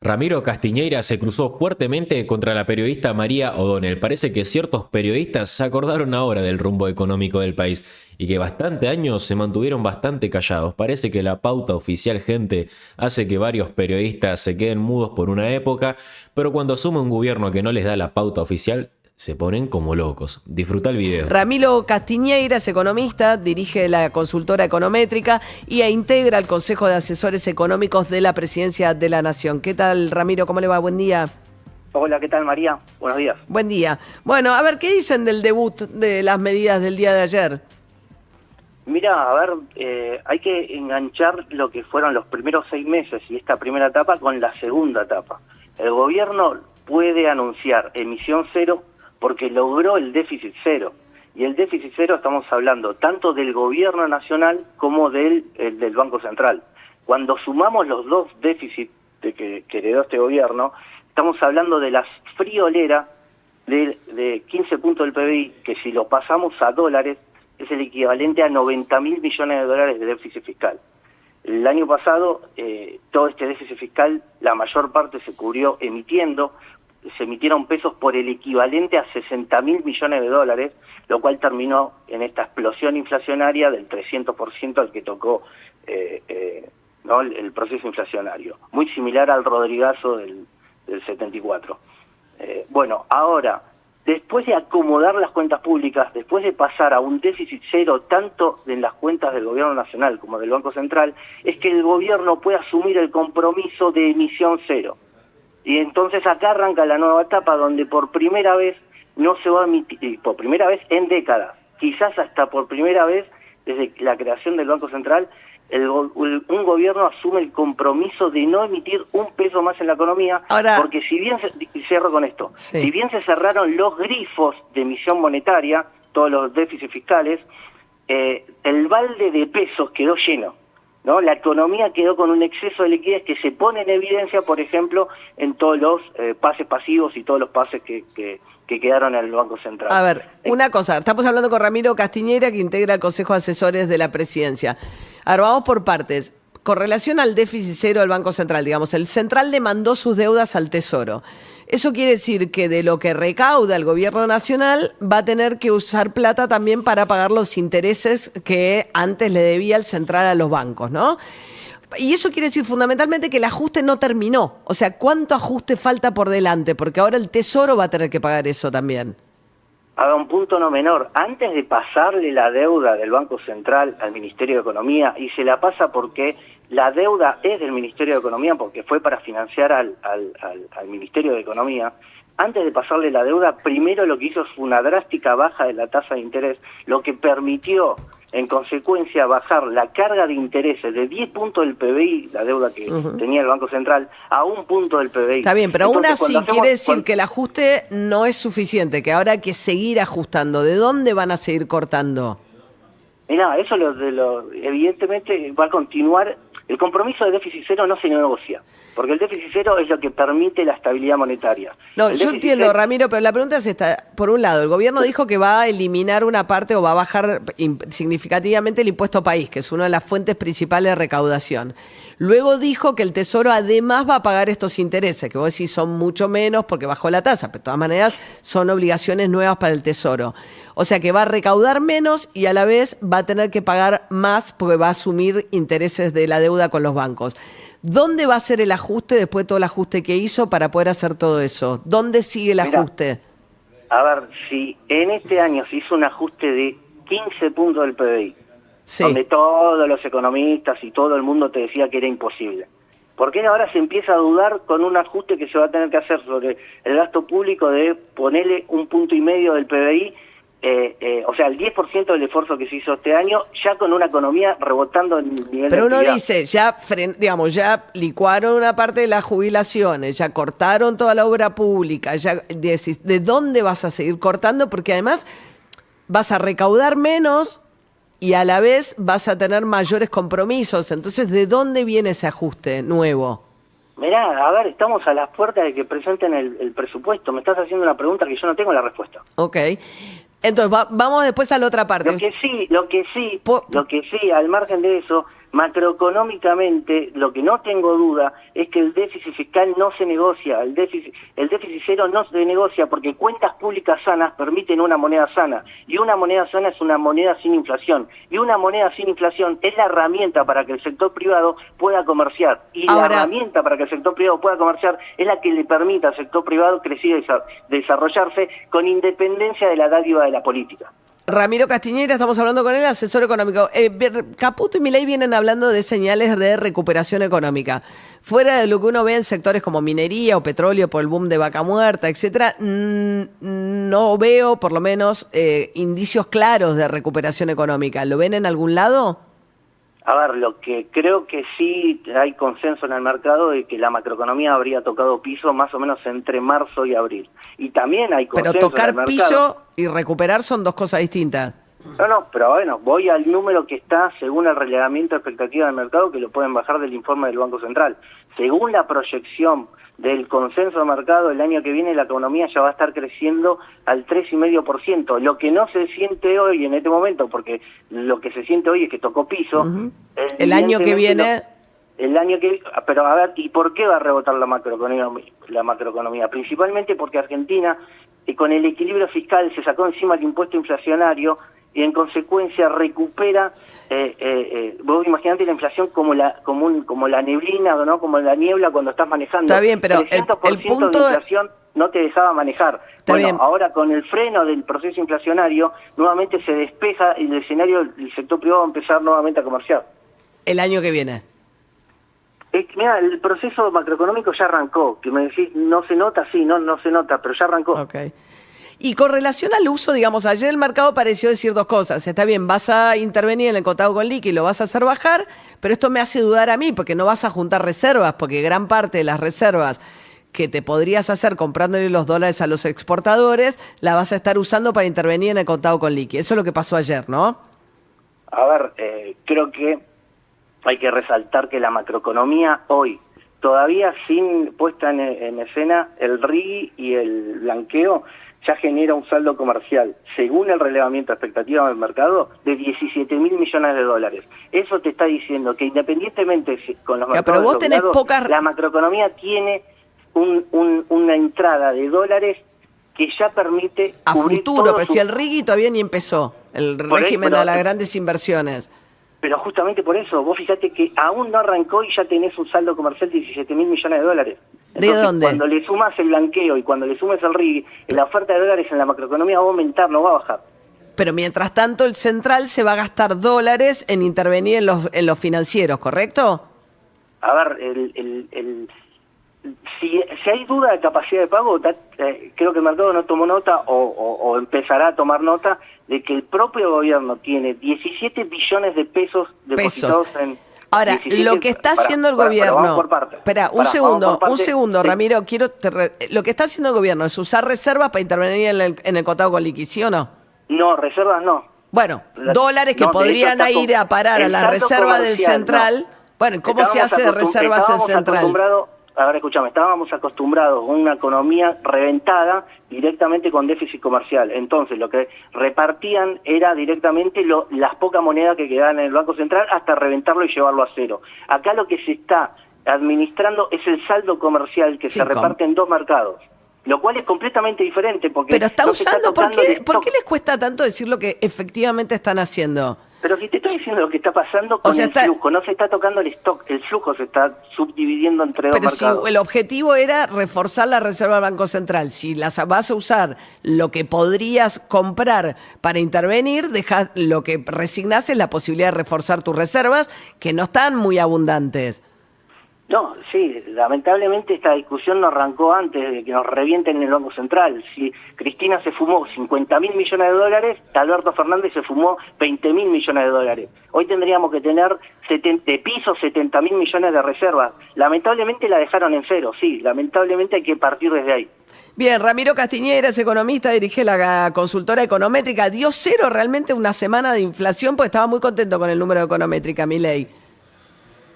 Ramiro Castiñeira se cruzó fuertemente contra la periodista María O'Donnell. Parece que ciertos periodistas se acordaron ahora del rumbo económico del país y que bastante años se mantuvieron bastante callados. Parece que la pauta oficial, gente, hace que varios periodistas se queden mudos por una época, pero cuando asume un gobierno que no les da la pauta oficial, se ponen como locos. Disfruta el video. Ramiro Castiñeira es economista, dirige la consultora econométrica y integra el Consejo de Asesores Económicos de la Presidencia de la Nación. ¿Qué tal, Ramiro? ¿Cómo le va? Buen día. Hola, ¿qué tal, María? Buenos días. Buen día. Bueno, a ver, ¿qué dicen del debut de las medidas del día de ayer? Mira, a ver, hay que enganchar lo que fueron los primeros 6 meses y esta primera etapa con la segunda etapa. El gobierno puede anunciar emisión cero porque logró el déficit cero. Y el déficit cero estamos hablando tanto del gobierno nacional como del Banco Central. Cuando sumamos los dos déficits que heredó este gobierno, estamos hablando de la friolera de 15 puntos del PBI, que si lo pasamos a dólares, es el equivalente a 90.000 millones de dólares de déficit fiscal. El año pasado, todo este déficit fiscal, la mayor parte se cubrió emitiendo, se emitieron pesos por el equivalente a 60.000 millones de dólares, lo cual terminó en esta explosión inflacionaria del 300% al que tocó ¿no? el proceso inflacionario, muy similar al Rodrigazo del 74. Bueno, ahora, después de acomodar las cuentas públicas, después de pasar a un déficit cero tanto en las cuentas del gobierno nacional como del Banco Central, es que el gobierno puede asumir el compromiso de emisión cero. Y entonces acá arranca la nueva etapa donde por primera vez no se va a emitir, por primera vez en décadas, quizás hasta por primera vez desde la creación del Banco Central, un gobierno asume el compromiso de no emitir un peso más en la economía. Ahora, porque si bien, cierro con esto, sí, si bien se cerraron los grifos de emisión monetaria, todos los déficits fiscales, el balde de pesos quedó lleno, ¿no? La economía quedó con un exceso de liquidez que se pone en evidencia, por ejemplo, en todos los pases pasivos y todos los pases que quedaron en el Banco Central. A ver, una cosa, estamos hablando con Ramiro Castiñeira, que integra el Consejo de Asesores de la Presidencia. Ahora, vamos por partes. Con relación al déficit cero del Banco Central, digamos, el Central demandó sus deudas al Tesoro. Eso quiere decir que de lo que recauda el gobierno nacional va a tener que usar plata también para pagar los intereses que antes le debía el Central a los bancos, ¿no? Y eso quiere decir fundamentalmente que el ajuste no terminó. O sea, ¿cuánto ajuste falta por delante? Porque ahora el Tesoro va a tener que pagar eso también. A un punto no menor, antes de pasarle la deuda del Banco Central al Ministerio de Economía, y se la pasa porque la deuda es del Ministerio de Economía, porque fue para financiar al Ministerio de Economía, antes de pasarle la deuda, primero lo que hizo fue una drástica baja de la tasa de interés, lo que permitió, en consecuencia, bajar la carga de intereses de 10 puntos del PBI, la deuda que tenía el Banco Central, a 1 punto del PBI. Está bien, pero aún así quiere decir que el ajuste no es suficiente, que ahora hay que seguir ajustando. ¿De dónde van a seguir cortando? Mirá, eso evidentemente va a continuar. El compromiso de déficit cero no se negocia, porque el déficit cero es lo que permite la estabilidad monetaria. No, yo entiendo, Ramiro, pero la pregunta es esta. Por un lado, el gobierno dijo que va a eliminar una parte o va a bajar significativamente el impuesto país, que es una de las fuentes principales de recaudación. Luego dijo que el Tesoro además va a pagar estos intereses, que vos decís son mucho menos porque bajó la tasa, pero de todas maneras son obligaciones nuevas para el Tesoro. O sea que va a recaudar menos y a la vez va a tener que pagar más porque va a asumir intereses de la deuda con los bancos. ¿Dónde va a ser el ajuste después de todo el ajuste que hizo para poder hacer todo eso? ¿Dónde sigue el ajuste? A ver, si en este año se hizo un ajuste de 15 puntos del PBI, sí, donde todos los economistas y todo el mundo te decía que era imposible. ¿Por qué ahora se empieza a dudar con un ajuste que se va a tener que hacer sobre el gasto público de ponerle 1,5 puntos del PBI? O sea, el 10% del esfuerzo que se hizo este año, ya con una economía rebotando en nivel. Pero de uno actividad. dice, ya licuaron una parte de las jubilaciones, ya cortaron toda la obra pública, ya decís, ¿de dónde vas a seguir cortando? Porque además vas a recaudar menos y a la vez vas a tener mayores compromisos. Entonces, ¿de dónde viene ese ajuste nuevo? Mirá, a ver, estamos a las puertas de que presenten el presupuesto. Me estás haciendo una pregunta que yo no tengo la respuesta. Ok. Entonces, vamos después a la otra parte. Lo que sí, al margen de eso, Macroeconómicamente, lo que no tengo duda es que el déficit fiscal no se negocia, el déficit cero no se negocia porque cuentas públicas sanas permiten una moneda sana, y una moneda sana es una moneda sin inflación, y una moneda sin inflación es la herramienta para que el sector privado pueda comerciar, y Ahora, la herramienta para que el sector privado pueda comerciar es la que le permita al sector privado crecer y desarrollarse con independencia de la dádiva de la política. Ramiro Castiñeira, estamos hablando con él, asesor económico. Caputo y Milei vienen hablando de señales de recuperación económica. Fuera de lo que uno ve en sectores como minería o petróleo por el boom de Vaca Muerta, etcétera, no veo, por lo menos, indicios claros de recuperación económica. ¿Lo ven en algún lado? A ver, lo que creo que sí hay consenso en el mercado de que la macroeconomía habría tocado piso más o menos entre marzo y abril. Y también hay consenso Pero tocar en el mercado. piso y recuperar son dos cosas distintas. No, pero bueno, voy al número que está según el relevamiento de expectativa del mercado, que lo pueden bajar del informe del Banco Central. Según la proyección del consenso de mercado, el año que viene la economía ya va a estar creciendo al 3,5%. Lo que no se siente hoy en este momento, porque lo que se siente hoy es que tocó piso. El año que viene... Pero a ver, ¿y por qué va a rebotar la macroeconomía? Principalmente porque Argentina, con el equilibrio fiscal, se sacó encima el impuesto inflacionario y en consecuencia recupera, vos imaginate la inflación como la neblina, ¿no? Como la niebla cuando estás manejando. Está bien, pero 300% el punto de inflación no te dejaba manejar. Está bueno, bien. ahora con el freno del proceso inflacionario, nuevamente se despeja el escenario, el sector privado va a empezar nuevamente a comerciar. El año que viene. Mira, el proceso macroeconómico ya arrancó, que me decís, no se nota, sí, no se nota, pero ya arrancó. Ok. Y con relación al uso, digamos, ayer el mercado pareció decir dos cosas. Está bien, vas a intervenir en el contado con liqui y lo vas a hacer bajar, pero esto me hace dudar a mí, porque no vas a juntar reservas, porque gran parte de las reservas que te podrías hacer comprándole los dólares a los exportadores, la vas a estar usando para intervenir en el contado con liqui. Eso es lo que pasó ayer, ¿no? A ver, creo que hay que resaltar que la macroeconomía hoy, todavía sin puesta en escena el RIGI y el blanqueo, ya genera un saldo comercial, según el relevamiento expectativa del mercado, de 17.000 millones de dólares. Eso te está diciendo que independientemente con los mercados pero vos tenés pocas... la macroeconomía tiene una entrada de dólares que ya permite a cubrir futuro, pero si el RIGI todavía ni empezó, el régimen a las grandes inversiones. Pero justamente por eso, vos fíjate que aún no arrancó y ya tenés un saldo comercial de 17.000 millones de dólares. Entonces, ¿de dónde? Cuando le sumas el blanqueo y cuando le sumes el RIGI, la oferta de dólares en la macroeconomía va a aumentar, no va a bajar. Pero mientras tanto el central se va a gastar dólares en intervenir en los financieros, ¿correcto? A ver, si hay duda de capacidad de pago, creo que el mercado no tomó nota o empezará a tomar nota de que el propio gobierno tiene 17 billones de pesos depositados en... Ahora, 17, lo que está haciendo el gobierno... vamos por partes. Espera, un segundo, sí. Ramiro, lo que está haciendo el gobierno es usar reservas para intervenir en el contado con liqui, ¿sí o no? No, reservas no. Bueno, dólares que podrían ir a parar a la reserva del central. No. Bueno, ¿cómo se hace de reservas el central? A ver, escúchame, estábamos acostumbrados a una economía reventada directamente con déficit comercial. Entonces, lo que repartían era directamente las pocas monedas que quedaban en el Banco Central hasta reventarlo y llevarlo a cero. Acá lo que se está administrando es el saldo comercial que se reparte en dos mercados. Lo cual es completamente diferente porque... Pero está usando, ¿por qué les cuesta tanto decir lo que efectivamente están haciendo? Pero si te estoy diciendo lo que está pasando con el flujo, no se está tocando el stock, el flujo se está subdividiendo entre dos mercados. Pero si el objetivo era reforzar la reserva del Banco Central, si las vas a usar lo que podrías comprar para intervenir, lo que resignás es la posibilidad de reforzar tus reservas, que no están muy abundantes. No, sí, lamentablemente esta discusión no arrancó antes de que nos revienten en el Banco Central. Si Cristina se fumó 50.000 millones de dólares, Alberto Fernández se fumó 20.000 millones de dólares. Hoy tendríamos que tener de piso 70.000 millones de reservas. Lamentablemente la dejaron en cero, sí, lamentablemente hay que partir desde ahí. Bien, Ramiro Castiñeira es economista, dirige la consultora econométrica. ¿Dio cero realmente una semana de inflación? Porque estaba muy contento con el número de econométrica, Milei.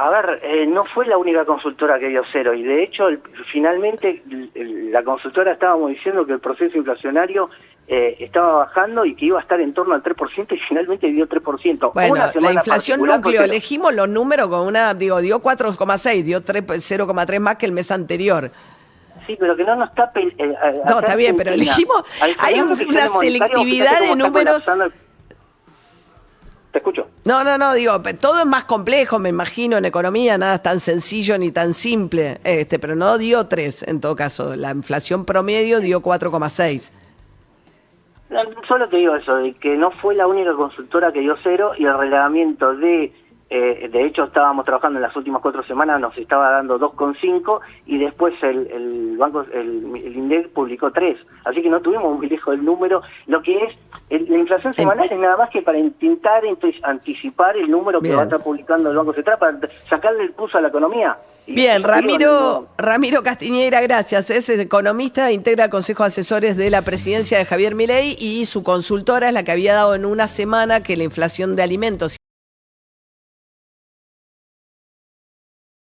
A ver, no fue la única consultora que dio cero y de hecho finalmente la consultora estábamos diciendo que el proceso inflacionario estaba bajando y que iba a estar en torno al 3% y finalmente dio 3%. Bueno, Una la semana inflación particular núcleo, fue cero. elegimos los números con dio 4,6, dio 0,3 más que el mes anterior. Sí, pero que no nos tape... No, está bien, pero elegimos, hay una selectividad de números. Te escucho. No, digo, todo es más complejo, me imagino, en economía, nada es tan sencillo ni tan simple, pero no dio 3 en todo caso, la inflación promedio dio 4,6. No, solo te digo eso, de que no fue la única consultora que dio cero y el relevamiento de hecho estábamos trabajando en las últimas 4 semanas, nos estaba dando 2,5 y después el banco, el INDEC publicó 3, así que no tuvimos muy lejos del número. Lo que es la inflación semanal es nada más que para intentar anticipar el número que Bien. va a estar publicando el Banco Central para sacarle el pulso a la economía. Y Bien, yo digo, Ramiro Castiñeira, gracias. Es economista, integra el Consejo de Asesores de la presidencia de Javier Milei y su consultora es la que había dado en una semana que la inflación de alimentos